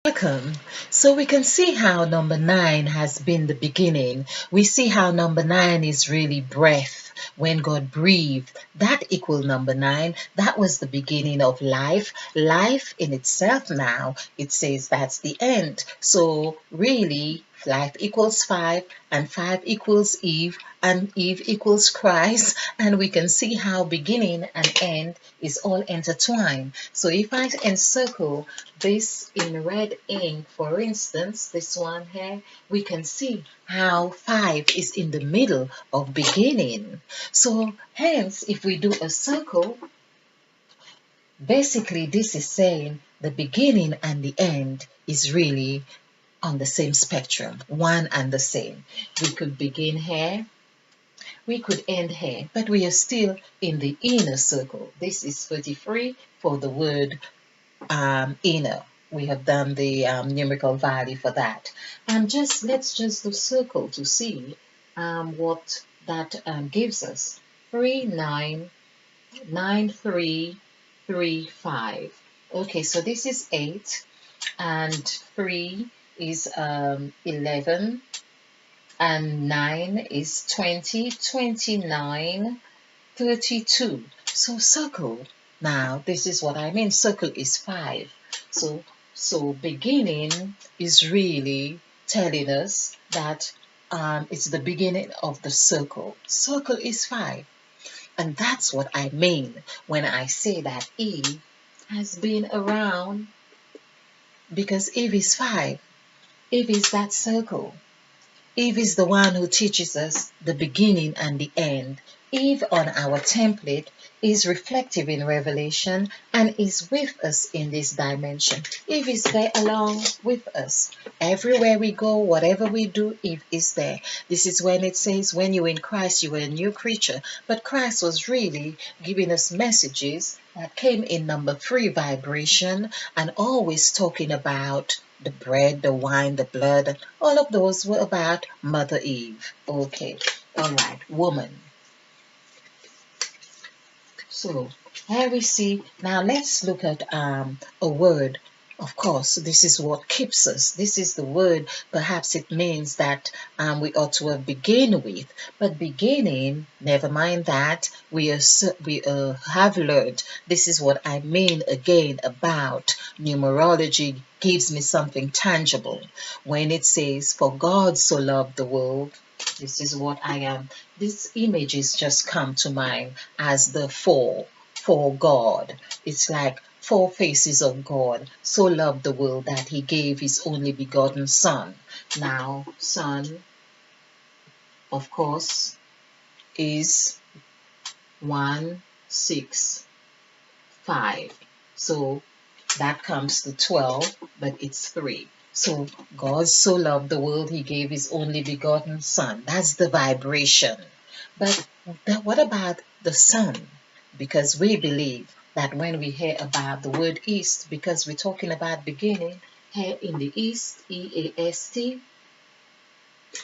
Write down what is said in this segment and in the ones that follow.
Welcome. So we can see how number 9 has been the beginning. We see how number 9 is really breath. When God breathed, that equal number 9. That was the beginning of life. Life in itself now, it says that's the end. So really, life equals 5, and 5 equals Eve, and Eve equals Christ. And we can see how beginning and end is all intertwined. So if I encircle this in red ink, for instance, this one here, we can see how 5 is in the middle of beginning. So hence, if we do a circle, basically this is saying the beginning and the end is really on the same spectrum, one and the same. We could begin here, we could end here, but we are still in the inner circle. This is 33 for the word inner. We have done the numerical value for that. And let's just do circle to see what that gives us. 399335. Okay, so this is 8, and 3 is 11, and 9 is 20, 29, 32. So circle. Now, this is what I mean. Circle is 5. So beginning is really telling us that it's the beginning of the circle. Circle is 5. And that's what I mean when I say that Eve has been around, because Eve is 5. Eve is that circle. Eve is the one who teaches us the beginning and the end. Eve on our template is reflective in Revelation and is with us in this dimension. Eve is there along with us. Everywhere we go, whatever we do, Eve is there. This is when it says, when you're in Christ, you are a new creature. But Christ was really giving us messages that came in number 3 vibration, and always talking about the bread, the wine, the blood. All of those were about Mother Eve. Okay, all right, woman. So here we see, now let's look at a word. Of course, this is what keeps us. This is the word. Perhaps it means that we ought to have begin with. But beginning, never mind that. We have learned. This is what I mean again about numerology gives me something tangible. When it says, for God so loved the world, this is what I am. These images just come to mind as the for God. It's like 4 faces of God. So loved the world that he gave his only begotten Son. Now, Son, of course, is 1, 6, 5. So that comes to 12, but it's 3. So God so loved the world, he gave his only begotten Son. That's the vibration. But what about the sun? Because we believe that when we hear about the word east, because we're talking about beginning, here in the east, EAST,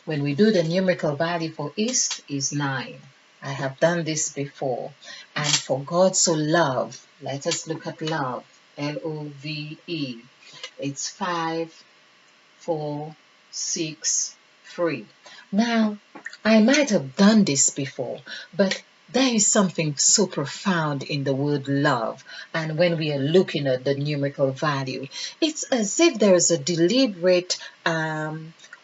when we do the numerical value for east is 9. I have done this before. And for God so loved, let us look at love, LOVE. It's 5, 4, 6, 3. Now, I might have done this before, but there is something so profound in the word love. And when we are looking at the numerical value, it's as if there is a deliberate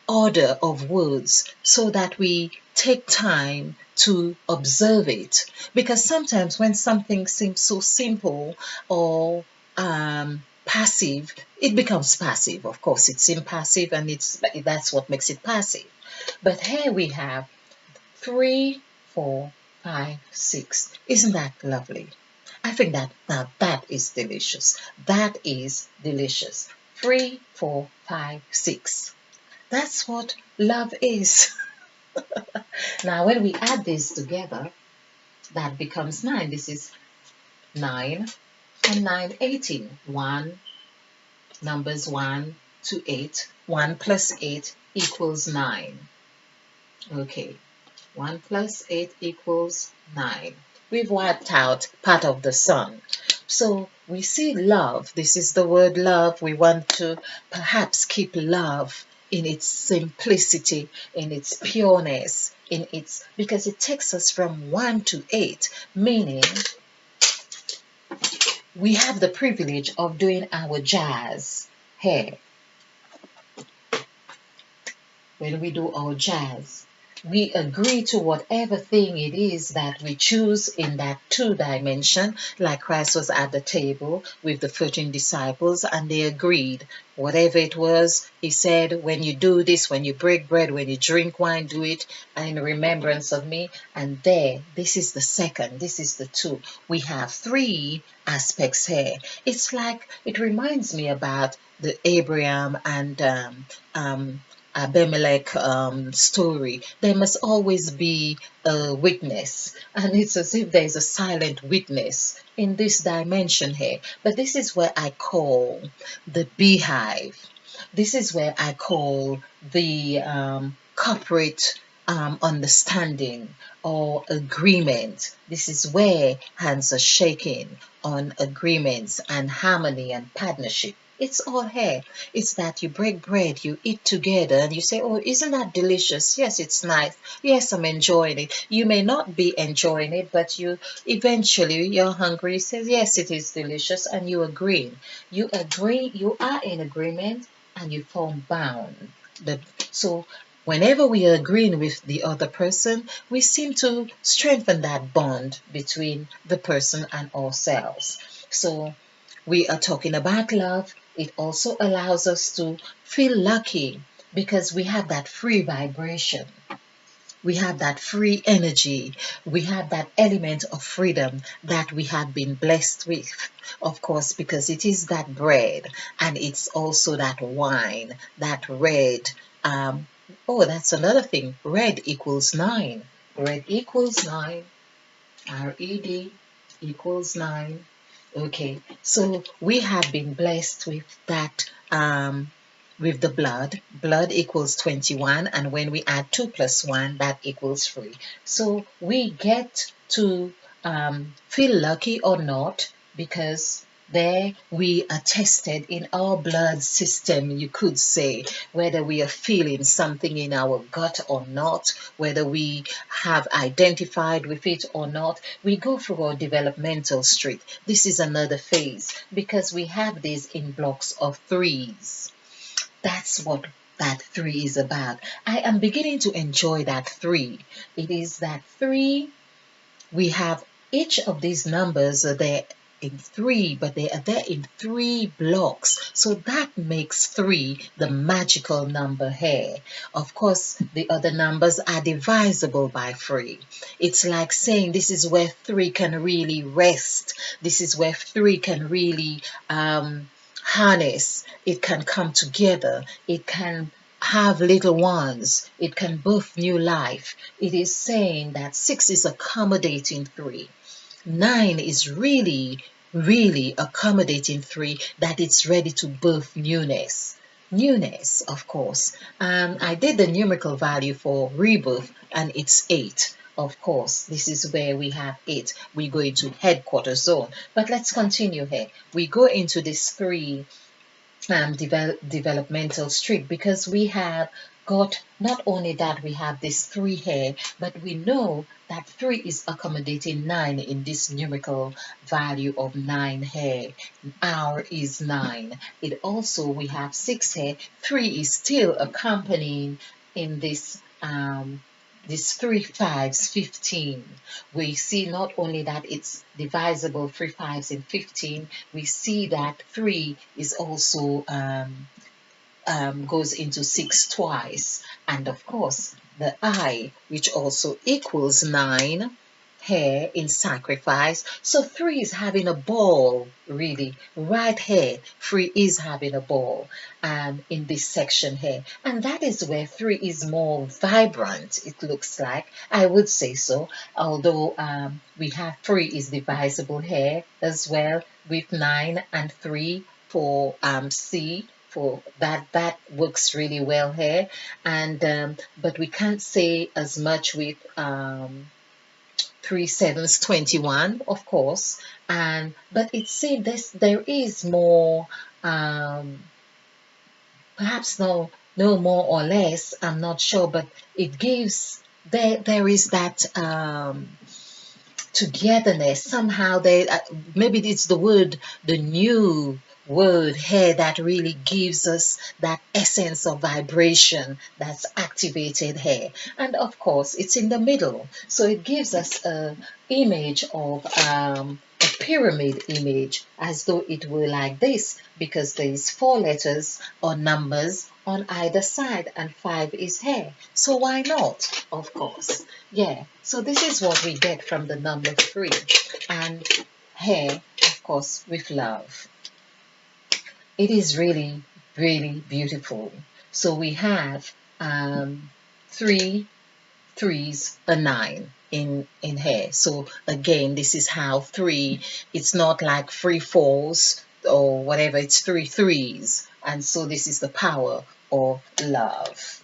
order of words so that we take time to observe it. Because sometimes when something seems so simple or passive, it becomes passive. Of course, it's impassive, and that's what makes it passive. But here we have 3, 4, 5, 6. Isn't that lovely? I think that now that is delicious. That is delicious. 3, 4, 5, 6. That's what love is. Now, when we add this together, that becomes 9. This is 9 and 9, 18. 1, numbers 1 to 8. 1 plus 8 equals 9. Okay, 1 plus 8 equals 9. We've wiped out part of the sun. So we see love. This is the word love. We want to perhaps keep love in its simplicity, in its pureness, in its, because it takes us from 1 to 8, meaning we have the privilege of doing our jazz hair. When we do our jazz, we agree to whatever thing it is that we choose in that 2 dimension, like Christ was at the table with the 13 disciples, and they agreed. Whatever it was, he said, when you do this, when you break bread, when you drink wine, do it in remembrance of me. And there, this is the second, this is the 2. We have 3 aspects here. It's like, it reminds me about the Abraham and Abimelech story. There must always be a witness, and it's as if there's a silent witness in this dimension here. But this is where I call the beehive. This is where I call the corporate understanding or agreement. This is where hands are shaking on agreements and harmony and partnership. It's all here. It's that you break bread, you eat together, and you say, oh, isn't that delicious? Yes, it's nice. Yes, I'm enjoying it. You may not be enjoying it, but you eventually you're hungry. You say, yes, it is delicious, and you agree. You agree, you are in agreement, and you form bound. So whenever we are agreeing with the other person, we seem to strengthen that bond between the person and ourselves. So we are talking about love. It also allows us to feel lucky because we have that free vibration. We have that free energy. We have that element of freedom that we have been blessed with, of course, because it is that bread and it's also that wine, that red. Oh, that's another thing. Red equals 9. Red equals 9. RED equals 9. Okay, so we have been blessed with that, with the blood. Blood equals 21, and when we add 2 plus 1, that equals 3. So we get to feel lucky or not because there we are tested in our blood system, you could say, whether we are feeling something in our gut or not, whether we have identified with it or not. We go through our developmental street. This is another phase because we have these in blocks of 3s. That's what that 3 is about. I am beginning to enjoy that 3. It is that 3. We have each of these numbers are there in 3, but they are there in 3 blocks. So that makes 3 the magical number here. Of course, the other numbers are divisible by 3. It's like saying this is where 3 can really rest. This is where 3 can really harness. It can come together. It can have little ones. It can birth new life. It is saying that 6 is accommodating 3. 9 is really, really accommodating 3, that it's ready to birth newness. Newness, of course. I did the numerical value for rebirth, and it's 8. Of course, this is where we have 8. We go into headquarters zone. But let's continue here. We go into this 3 developmental streak because we have got not only that we have this 3 here, but we know that 3 is accommodating 9 in this numerical value of 9 here. R is 9. It also, we have 6 here. 3 is still accompanying in this 3 5s, 15. We see not only that it's divisible, 3 5s in 15, we see that 3 is also goes into 6 twice. And of course, the I, which also equals 9 here in sacrifice. So 3 is having a ball, really. Right here, 3 is having a ball in this section here. And that is where 3 is more vibrant, it looks like. I would say so. Although we have 3 is divisible here as well with 9 and 3 for C. For that works really well here. And but we can't say as much with 3 sevens, 21, of course. And but it seems there is more, um, perhaps no more or less. I'm not sure, but it gives there is that togetherness somehow. They maybe it's the new word here that really gives us that essence of vibration that's activated here. And of course it's in the middle, so it gives us a image of a pyramid image, as though it were like this, because there's four letters or numbers on either side, and five is here, so why not, of course. Yeah, so this is what we get from the number three. And here, of course, with love. It is really, really beautiful. So we have three threes, a nine in here. So again, this is how three, it's not like three fours or whatever, it's three threes. And so this is the power of love.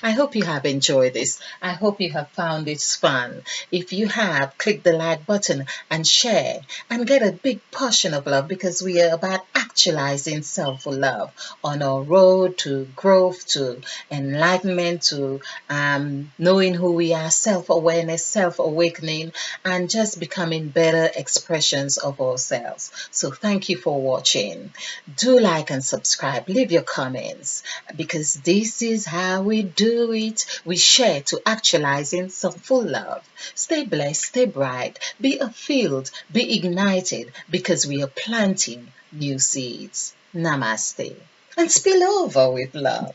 I hope you have enjoyed this. I hope you have found it fun. If you have, click the like button and share and get a big portion of love, because we are about actualizing self-love on our road to growth, to enlightenment, to knowing who we are, self-awareness, self-awakening, and just becoming better expressions of ourselves. So thank you for watching. Do like and subscribe. Leave your comments, because this is how we do it. We share to actualizing some full love. Stay blessed, stay bright, be fulfilled, be ignited, because we are planting new seeds. Namaste. And spill over with love.